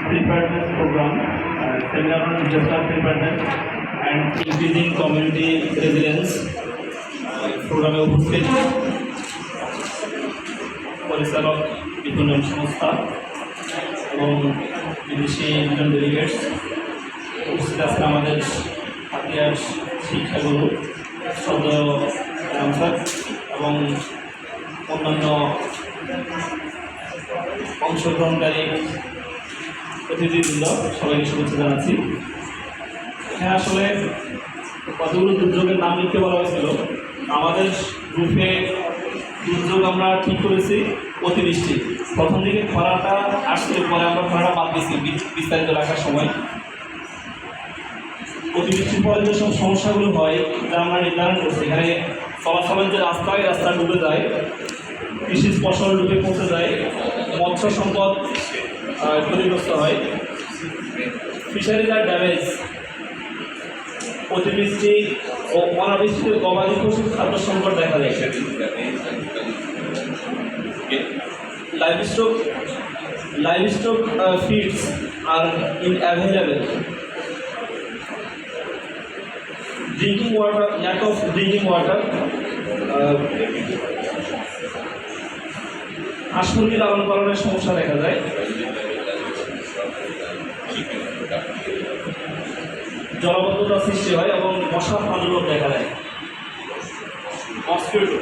preparedness program, seminar on disaster preparedness and increasing community resilience. প্রোগ্রামে উপস্থিত পরিচালক বিভিন্ন সংস্থা এবং বিদেশি একজন ডেলিগেটস উপস্থিত আছেন আমাদের হাতিয়ার শিক্ষাগুরু শ্রদ্ধেয় স্যার এবং অন্যান্য অংশগ্রহণকারী অতিথিবৃন্দ সবাইকে শুভেচ্ছা জানাচ্ছি। হ্যাঁ, আসলে কতগুলো দুর্যোগের নাম লিখতে বলা হয়েছিল। আমাদের গ্রুপে দুর্যোগ আমরা ঠিক করেছি অতিবৃষ্টি। প্রথম দিকে খরাটা আসলে পরে আমরা খরাটা বাদ দিয়েছি বিস্তারিত রাখার সময়। অতিবৃষ্টির পরে যেসব সমস্যাগুলো হয় তা আমরা নির্ধারণ করছি। এখানে চলাচলের যে রাস্তা ডুবে যায়, কৃষি ফসল ডুবে পৌঁছে যায়, মৎস্য সম্পদ ক্ষতিগ্রস্ত হয়, ফিশারিজ আর ড্যামেজ, অতিবৃষ্টি ও অনাবৃষ্টিতে গবাদি পশুর খাদ্য সংকট দেখা যায়। Livestock feeds are unavailable, drinking water, lack of drinking water, হাঁস মুরগি লালন পালনের সমস্যা দেখা যায়, জলাবদ্ধতা সৃষ্টি হয় এবং মশা প্রাদুর্ভাব দেখা দেয়। মস্কিটো,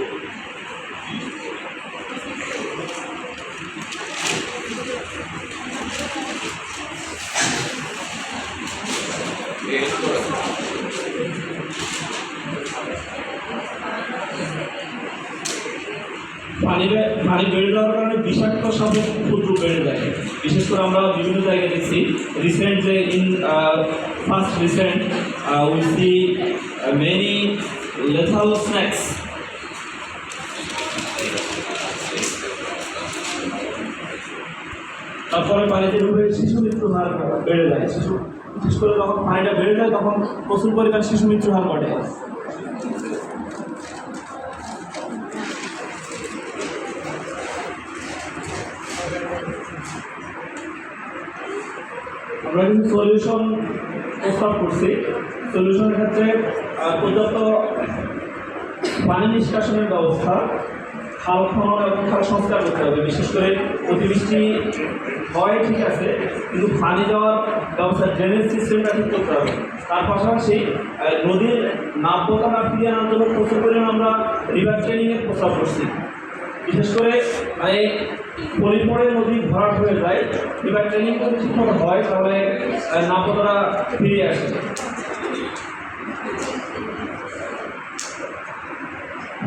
পানি বেড়ে যাওয়ার কারণে বিষাক্ত সাপের উপদ্রব বেড়ে যায়। বিশেষ করে আমরা বিভিন্ন জায়গায় দেখছি রিসেন্ট যে we see many lethal snakes. তারপরে পানিতে ডুবে শিশু মৃত্যুর হার বেড়ে যায়। বিশেষ করে যখন পানিটা বেড়ে যায় তখন প্রচুর পরিমাণ শিশু মৃত্যুর হার ঘটে। আমরা কিন্তু সলিউশন প্রস্তাব করছি। সলিউশনের ক্ষেত্রে পর্যাপ্ত পানি নিষ্কাশনের ব্যবস্থা, খাল খনন এবং খাল সংস্কার করতে হবে। বিশেষ করে অতিবৃষ্টি হয় ঠিক আছে, কিন্তু পানি দেওয়ার ব্যবস্থা, ড্রেনেজ সিস্টেমটা ঠিক করতে হবে। তার পাশাপাশি নদীর নাব্যতা না ফিরিয়ে আনার জন্য প্রচুর পরিমাণ আমরা রিভার ট্রেনিংয়ের প্রস্তাব করছি। বিশেষ করে পরিপরে নদী ভরাট হয়ে যায়, রিভার ট্রেনিং যদি ঠিকমতো হয় তাহলে নাব্যতাটা ফিরিয়ে আসে।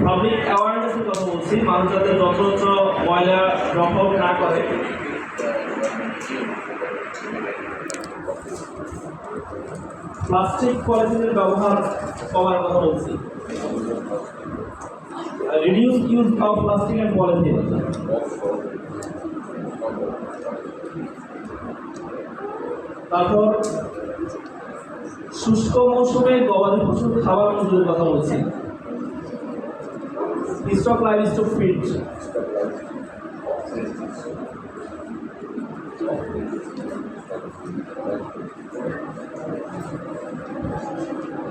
পাবলিক অ্যাওয়ারনেসের কথা বলছি, মানুষ যাতে যত্রতত্র ময়লা ড্রপ আউট না করে। প্লাস্টিক পলিথিনের ব্যবহার কমার কথা বলছি। Reduce use of plastic and polythene. তারপর শুষ্ক মৌসুমে গবাদি পশুর খাবার মজুদের কথা বলছি। স্টক লাইভস্টক ফিড,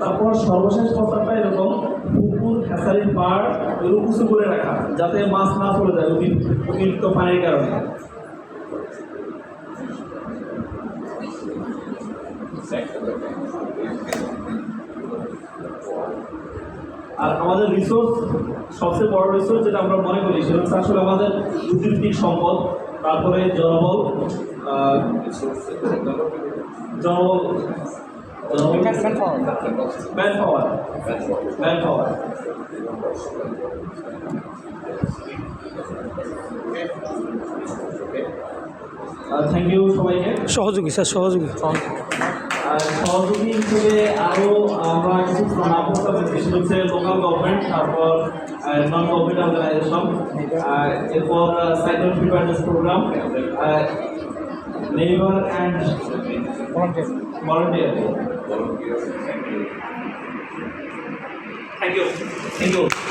তারপর সর্বশেষ কথাটা এরকম, পুকুর খেসারির পাড় এগুলো উঁচু করে রাখা যাতে মাছ না চলে যায় অতিরিক্ত পানির কারণে। আর আমাদের রিসোর্স, সবচেয়ে বড় রিসোর্স যেটা আমরা মনে করি সেটা হচ্ছে আসলে আমাদের প্রকৃতিক সম্পদ। তারপরে জনবল, manpower. থ্যাংক ইউ সবাইকে। সহযোগী হিসেবে আরও আমরা কিছু নাম প্রস্তাব করছি, সেটা হচ্ছে লোকাল গভর্নমেন্ট, তারপর নন গভর্নমেন্ট অর্গানাইজেশন, এরপর cyclone preparedness programme, labour and volunteer. Thank you.